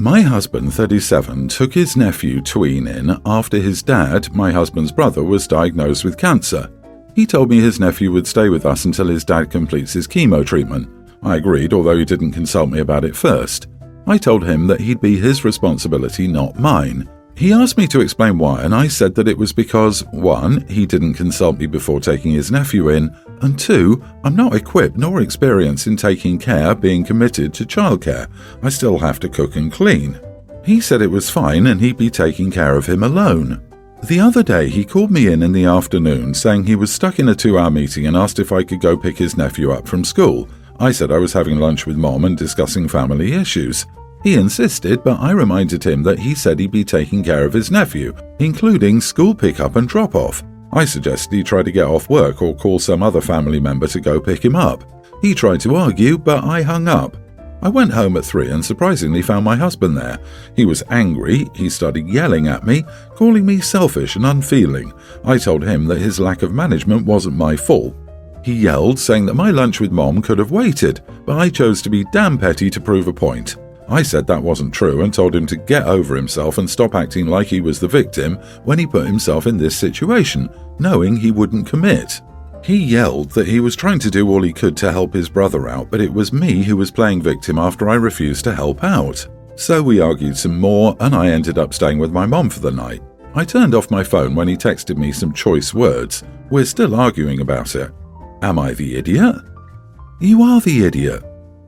My husband, 37, took his nephew tween in after his dad, my husband's brother, was diagnosed with cancer. He told me his nephew would stay with us until his dad completes his chemo treatment. I agreed, although he didn't consult me about it first. I told him that he'd be his responsibility, not mine. He asked me to explain why, and I said that it was because 1. He didn't consult me before taking his nephew in, and 2. I'm not equipped nor experienced in taking care, being committed to childcare. I still have to cook and clean. He said it was fine and he'd be taking care of him alone. The other day he called me in the afternoon saying he was stuck in a 2-hour meeting and asked if I could go pick his nephew up from school. I said I was having lunch with Mom and discussing family issues. He insisted, but I reminded him that he said he'd be taking care of his nephew, including school pickup and drop-off. I suggested he try to get off work or call some other family member to go pick him up. He tried to argue, but I hung up. I went home at 3 and surprisingly found my husband there. He was angry, he started yelling at me, calling me selfish and unfeeling. I told him that his lack of management wasn't my fault. He yelled, saying that my lunch with Mom could have waited, but I chose to be damn petty to prove a point. I said that wasn't true and told him to get over himself and stop acting like he was the victim when he put himself in this situation, knowing he wouldn't commit. He yelled that he was trying to do all he could to help his brother out, but it was me who was playing victim after I refused to help out. So we argued some more and I ended up staying with my mom for the night. I turned off my phone when he texted me some choice words. We're still arguing about it. Am I the idiot? You are the idiot.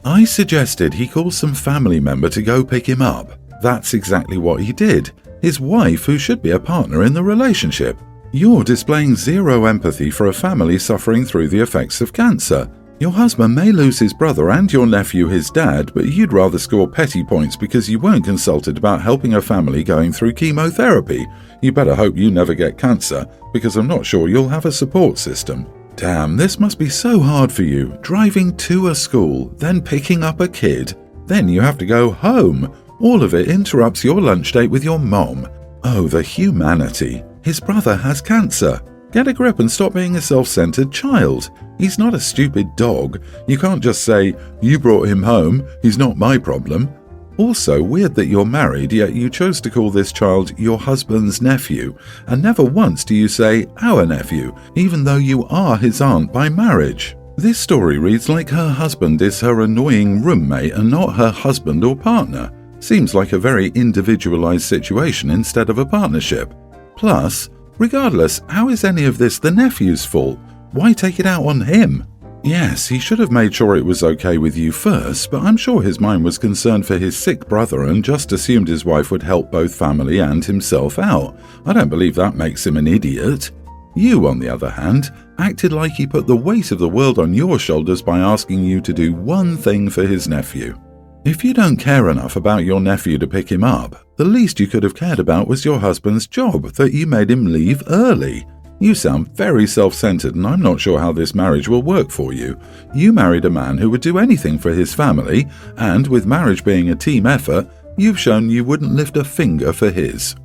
I suggested he call some family member to go pick him up. That's exactly what he did. His wife, who should be a partner in the relationship. You're displaying zero empathy for a family suffering through the effects of cancer. Your husband may lose his brother and your nephew his dad, but you'd rather score petty points because you weren't consulted about helping a family going through chemotherapy. You better hope you never get cancer, because I'm not sure you'll have a support system. Damn, this must be so hard for you, driving to a school, then picking up a kid. Then you have to go home. All of it interrupts your lunch date with your mom. Oh, the humanity. His brother has cancer. Get a grip and stop being a self-centered child. He's not a stupid dog. You can't just say, you brought him home, he's not my problem. Also, weird that you're married, yet you chose to call this child your husband's nephew, and never once do you say our nephew, even though you are his aunt by marriage. This story reads like her husband is her annoying roommate and not her husband or partner. Seems like a very individualized situation instead of a partnership. Plus, regardless, how is any of this the nephew's fault? Why take it out on him? Yes, he should have made sure it was okay with you first, but I'm sure his mind was concerned for his sick brother and just assumed his wife would help both family and himself out. I don't believe that makes him an idiot. You, on the other hand, acted like he put the weight of the world on your shoulders by asking you to do one thing for his nephew. If you don't care enough about your nephew to pick him up, the least you could have cared about was your husband's job, that you made him leave early. You sound very self-centered and I'm not sure how this marriage will work for you. You married a man who would do anything for his family, and with marriage being a team effort, you've shown you wouldn't lift a finger for his.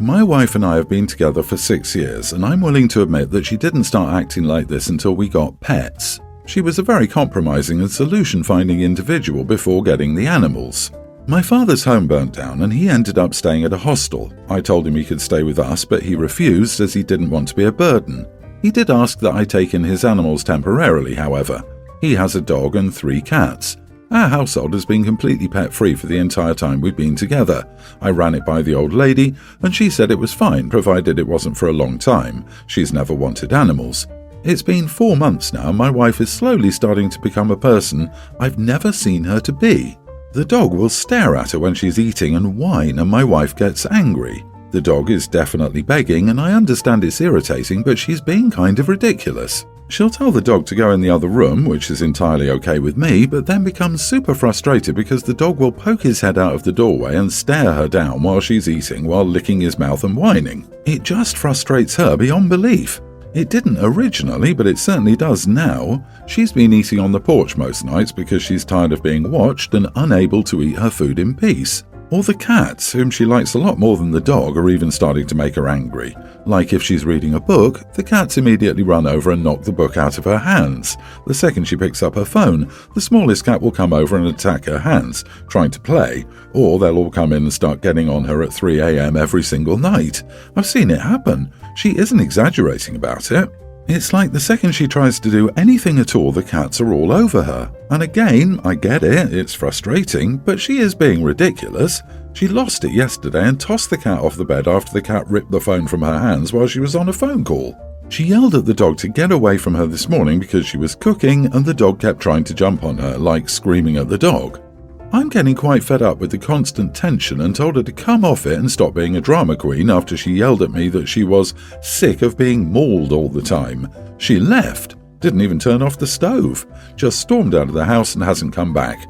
My wife and I have been together for 6 years, and I'm willing to admit that she didn't start acting like this until we got pets. She was a very compromising and solution-finding individual before getting the animals. My father's home burnt down and he ended up staying at a hostel. I told him he could stay with us, but he refused as he didn't want to be a burden. He did ask that I take in his animals temporarily, however. He has a dog and 3 cats. Our household has been completely pet-free for the entire time we've been together. I ran it by the old lady and she said it was fine provided it wasn't for a long time. She's never wanted animals. It's been 4 months now and my wife is slowly starting to become a person I've never seen her to be. The dog will stare at her when she's eating and whine and my wife gets angry. The dog is definitely begging and I understand it's irritating, but she's being kind of ridiculous. She'll tell the dog to go in the other room, which is entirely okay with me, but then becomes super frustrated because the dog will poke his head out of the doorway and stare her down while she's eating while licking his mouth and whining. It just frustrates her beyond belief. It didn't originally, but it certainly does now. She's been eating on the porch most nights because she's tired of being watched and unable to eat her food in peace. Or the cats, whom she likes a lot more than the dog, are even starting to make her angry. Like if she's reading a book, the cats immediately run over and knock the book out of her hands. The second she picks up her phone, the smallest cat will come over and attack her hands, trying to play, or they'll all come in and start getting on her at 3 a.m. every single night. I've seen it happen. She isn't exaggerating about it. It's like the second she tries to do anything at all, the cats are all over her. And again, I get it, it's frustrating, but she is being ridiculous. She lost it yesterday and tossed the cat off the bed after the cat ripped the phone from her hands while she was on a phone call. She yelled at the dog to get away from her this morning because she was cooking and the dog kept trying to jump on her, like screaming at the dog. I'm getting quite fed up with the constant tension and told her to come off it and stop being a drama queen after she yelled at me that she was sick of being mauled all the time. She left, didn't even turn off the stove, just stormed out of the house and hasn't come back.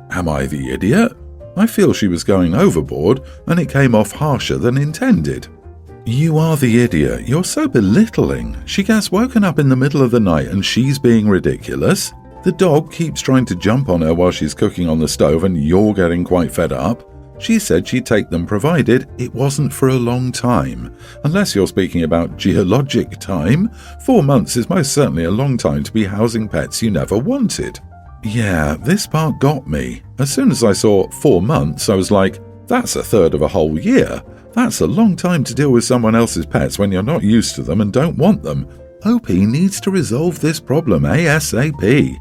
Am I the idiot? I feel she was going overboard and it came off harsher than intended. You are the idiot. You're so belittling. She gets woken up in the middle of the night and she's being ridiculous. The dog keeps trying to jump on her while she's cooking on the stove and you're getting quite fed up. She said she'd take them provided it wasn't for a long time. Unless you're speaking about geologic time, 4 months is most certainly a long time to be housing pets you never wanted. Yeah, this part got me. As soon as I saw 4 months, I was like, that's a third of a whole year. That's a long time to deal with someone else's pets when you're not used to them and don't want them. OP needs to resolve this problem ASAP.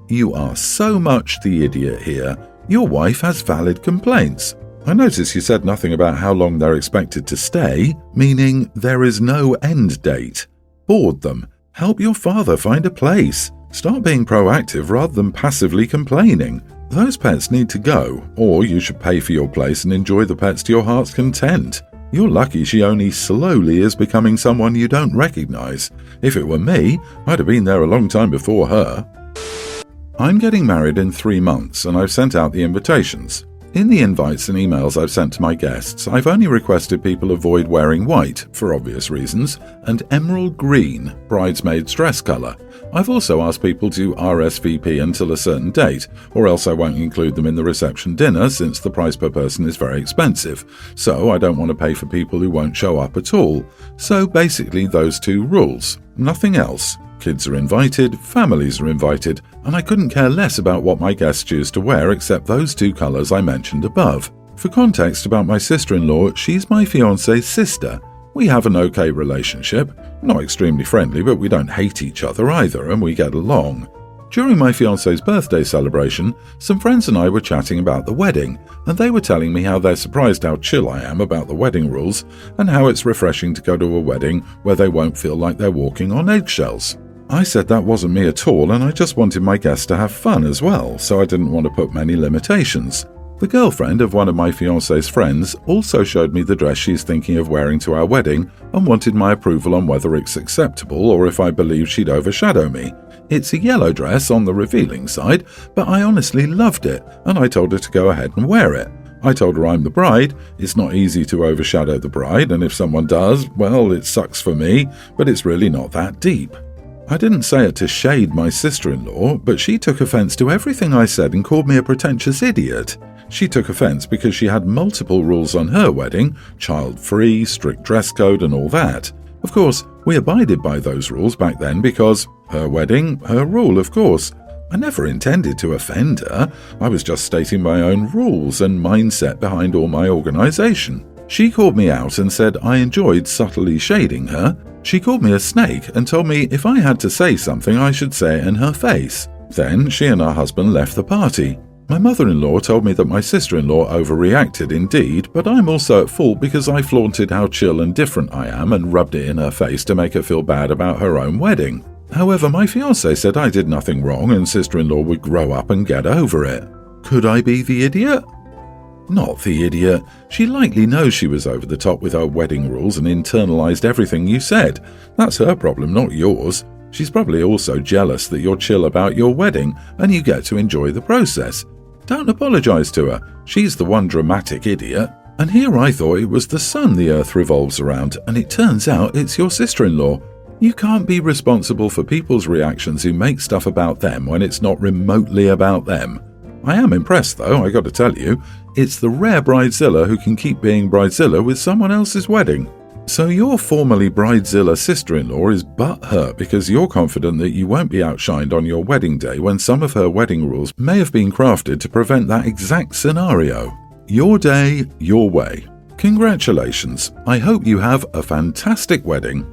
You are so much the idiot here. Your wife has valid complaints. I notice you said nothing about how long they're expected to stay, meaning there is no end date. Board them. Help your father find a place. Start being proactive rather than passively complaining. Those pets need to go, or you should pay for your place and enjoy the pets to your heart's content. You're lucky she only slowly is becoming someone you don't recognize. If it were me, I'd have been there a long time before her. I'm getting married in 3 months and I've sent out the invitations. In the invites and emails I've sent to my guests, I've only requested people avoid wearing white, for obvious reasons, and emerald green, bridesmaid's dress colour. I've also asked people to RSVP until a certain date, or else I won't include them in the reception dinner since the price per person is very expensive, so I don't want to pay for people who won't show up at all. So basically those 2 rules, nothing else. Kids are invited, families are invited, and I couldn't care less about what my guests choose to wear except those 2 colours I mentioned above. For context about my sister-in-law, she's my fiancé's sister. We have an okay relationship, not extremely friendly, but we don't hate each other either, and we get along. During my fiancé's birthday celebration, some friends and I were chatting about the wedding, and they were telling me how they're surprised how chill I am about the wedding rules, and how it's refreshing to go to a wedding where they won't feel like they're walking on eggshells. I said that wasn't me at all and I just wanted my guests to have fun as well, so I didn't want to put many limitations. The girlfriend of one of my fiancé's friends also showed me the dress she's thinking of wearing to our wedding and wanted my approval on whether it's acceptable or if I believe she'd overshadow me. It's a yellow dress on the revealing side, but I honestly loved it and I told her to go ahead and wear it. I told her I'm the bride, it's not easy to overshadow the bride, and if someone does, well, it sucks for me, but it's really not that deep. I didn't say it to shade my sister-in-law, but she took offence to everything I said and called me a pretentious idiot. She took offence because she had multiple rules on her wedding, child-free, strict dress code and all that. Of course, we abided by those rules back then because her wedding, her rule, of course. I never intended to offend her. I was just stating my own rules and mindset behind all my organisation. She called me out and said I enjoyed subtly shading her. She called me a snake and told me if I had to say something I should say it in her face. Then she and her husband left the party. My mother-in-law told me that my sister-in-law overreacted indeed, but I'm also at fault because I flaunted how chill and different I am and rubbed it in her face to make her feel bad about her own wedding. However, my fiancé said I did nothing wrong and sister-in-law would grow up and get over it. Could I be the idiot? Not the idiot. She likely knows she was over the top with her wedding rules and internalized everything you said. That's her problem, not yours. She's probably also jealous that you're chill about your wedding and you get to enjoy the process. Don't apologize to her. She's the one dramatic idiot. And here I thought it was the sun the earth revolves around, and it turns out it's your sister-in-law. You can't be responsible for people's reactions who make stuff about them when it's not remotely about them. I am impressed though, I gotta tell you. It's the rare bridezilla who can keep being bridezilla with someone else's wedding. So your formerly bridezilla sister-in-law is butthurt because you're confident that you won't be outshined on your wedding day when some of her wedding rules may have been crafted to prevent that exact scenario. Your day, your way. Congratulations. I hope you have a fantastic wedding.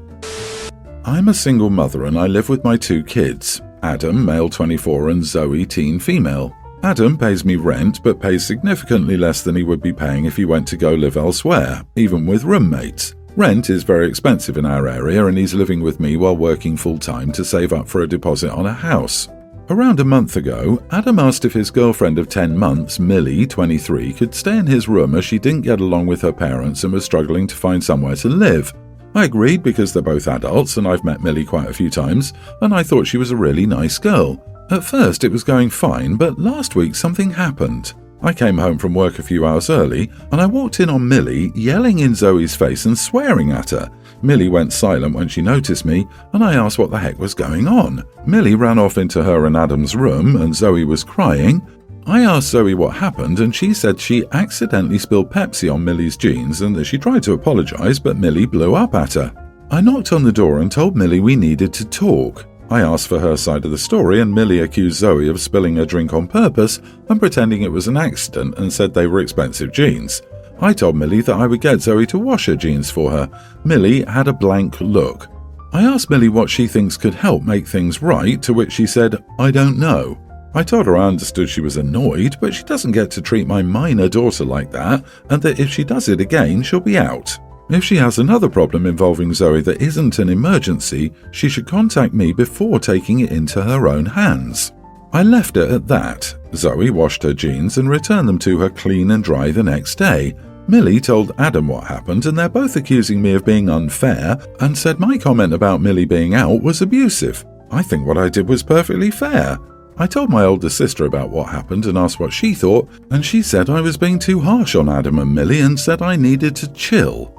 I'm a single mother and I live with my 2 kids, Adam, male 24, and Zoe, teen female. Adam pays me rent but pays significantly less than he would be paying if he went to go live elsewhere, even with roommates. Rent is very expensive in our area and he's living with me while working full-time to save up for a deposit on a house. Around a month ago, Adam asked if his girlfriend of 10 months, Millie, 23, could stay in his room as she didn't get along with her parents and was struggling to find somewhere to live. I agreed because they're both adults and I've met Millie quite a few times and I thought she was a really nice girl. At first it was going fine, but last week something happened. I came home from work a few hours early and I walked in on Millie yelling in Zoe's face and swearing at her. Millie went silent when she noticed me and I asked what the heck was going on. Millie ran off into her and Adam's room and Zoe was crying. I asked Zoe what happened and she said she accidentally spilled Pepsi on Millie's jeans and that she tried to apologize but Millie blew up at her. I knocked on the door and told Millie we needed to talk. I asked for her side of the story and Millie accused Zoe of spilling a drink on purpose and pretending it was an accident and said they were expensive jeans. I told Millie that I would get Zoe to wash her jeans for her. Millie had a blank look. I asked Millie what she thinks could help make things right, to which she said, "I don't know." I told her I understood she was annoyed, but she doesn't get to treat my minor daughter like that and that if she does it again, she'll be out. If she has another problem involving Zoe that isn't an emergency, she should contact me before taking it into her own hands. I left it at that. Zoe washed her jeans and returned them to her clean and dry the next day. Millie told Adam what happened and they're both accusing me of being unfair and said my comment about Millie being out was abusive. I think what I did was perfectly fair. I told my older sister about what happened and asked what she thought, and she said I was being too harsh on Adam and Millie and said I needed to chill.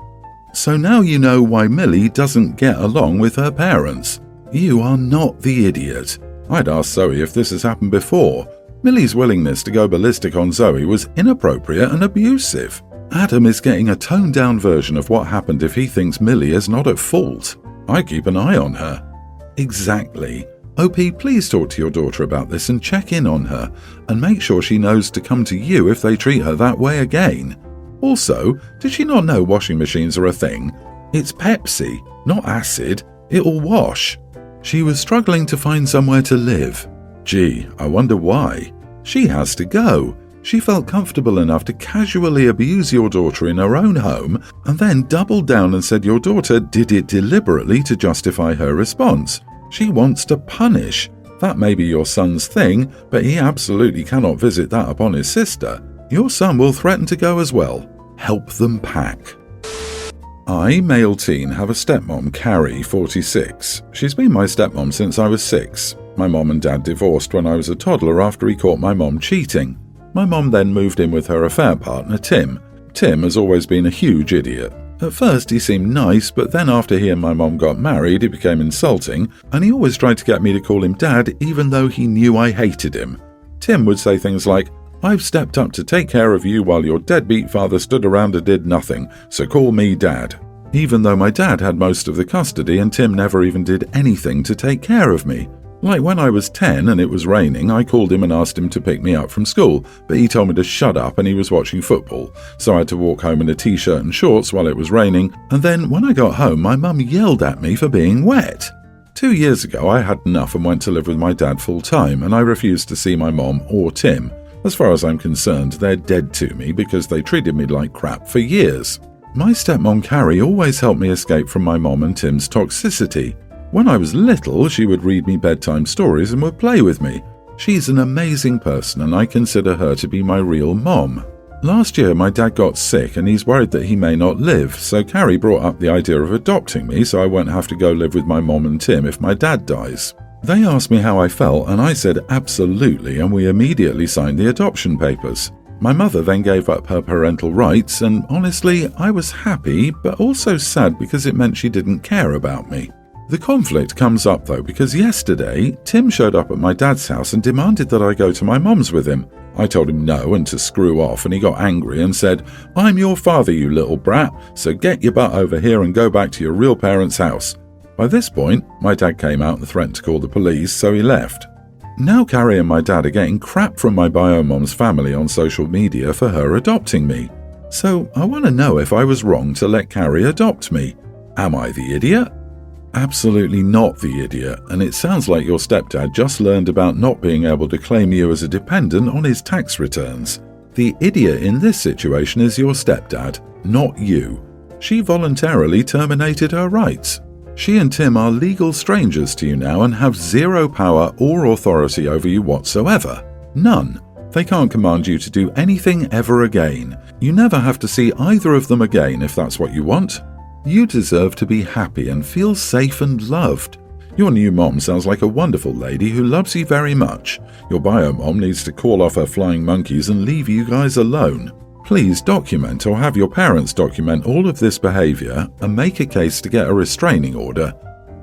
So now you know why Millie doesn't get along with her parents. You are not the idiot. I'd asked Zoe if this has happened before. Millie's willingness to go ballistic on Zoe was inappropriate and abusive. Adam is getting a toned-down version of what happened if he thinks Millie is not at fault. I keep an eye on her. Exactly. OP, please talk to your daughter about this and check in on her, and make sure she knows to come to you if they treat her that way again. Also, did she not know washing machines are a thing? It's Pepsi, not acid. It'll wash. She was struggling to find somewhere to live. Gee, I wonder why. She has to go. She felt comfortable enough to casually abuse your daughter in her own home and then doubled down and said your daughter did it deliberately to justify her response. She wants to punish. That may be your son's thing, but he absolutely cannot visit that upon his sister. Your son will threaten to go as well. Help them pack. I, male teen, have a stepmom, Carrie, 46. She's been my stepmom since I was 6. My mom and dad divorced when I was a toddler after he caught my mom cheating. My mom then moved in with her affair partner, Tim. Tim has always been a huge idiot. At first he seemed nice, but then after he and my mom got married it became insulting, and he always tried to get me to call him Dad even though he knew I hated him. Tim would say things like, "I've stepped up to take care of you while your deadbeat father stood around and did nothing, so call me Dad." Even though my dad had most of the custody and Tim never even did anything to take care of me. Like when I was 10 and it was raining, I called him and asked him to pick me up from school, but he told me to shut up and he was watching football, so I had to walk home in a t-shirt and shorts while it was raining, and then when I got home my mum yelled at me for being wet. 2 years ago I had enough and went to live with my dad full time, and I refused to see my mom or Tim. As far as I'm concerned, they're dead to me because they treated me like crap for years. My stepmom Carrie always helped me escape from my mom and Tim's toxicity. When I was little, she would read me bedtime stories and would play with me. She's an amazing person and I consider her to be my real mom. Last year my dad got sick and he's worried that he may not live, so Carrie brought up the idea of adopting me so I won't have to go live with my mom and Tim if my dad dies. They asked me how I felt and I said absolutely, and we immediately signed the adoption papers. My mother then gave up her parental rights and honestly I was happy but also sad because it meant she didn't care about me. The conflict comes up though because yesterday Tim showed up at my dad's house and demanded that I go to my mom's with him. I told him no and to screw off, and he got angry and said, "I'm your father, you little brat, so get your butt over here and go back to your real parents' house." By this point, my dad came out and threatened to call the police, so he left. Now Carrie and my dad are getting crap from my bio-mom's family on social media for her adopting me. So I want to know if I was wrong to let Carrie adopt me. Am I the idiot? Absolutely not the idiot, and it sounds like your stepdad just learned about not being able to claim you as a dependent on his tax returns. The idiot in this situation is your stepdad, not you. She voluntarily terminated her rights. She and Tim are legal strangers to you now and have zero power or authority over you whatsoever. None. They can't command you to do anything ever again. You never have to see either of them again if that's what you want. You deserve to be happy and feel safe and loved. Your new mom sounds like a wonderful lady who loves you very much. Your bio mom needs to call off her flying monkeys and leave you guys alone. Please document or have your parents document all of this behavior and make a case to get a restraining order.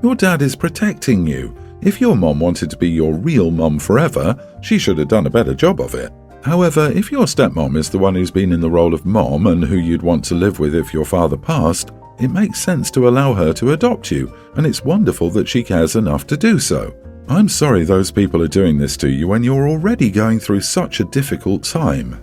Your dad is protecting you. If your mom wanted to be your real mom forever, she should have done a better job of it. However, if your stepmom is the one who's been in the role of mom and who you'd want to live with if your father passed, it makes sense to allow her to adopt you, and it's wonderful that she cares enough to do so. I'm sorry those people are doing this to you when you're already going through such a difficult time.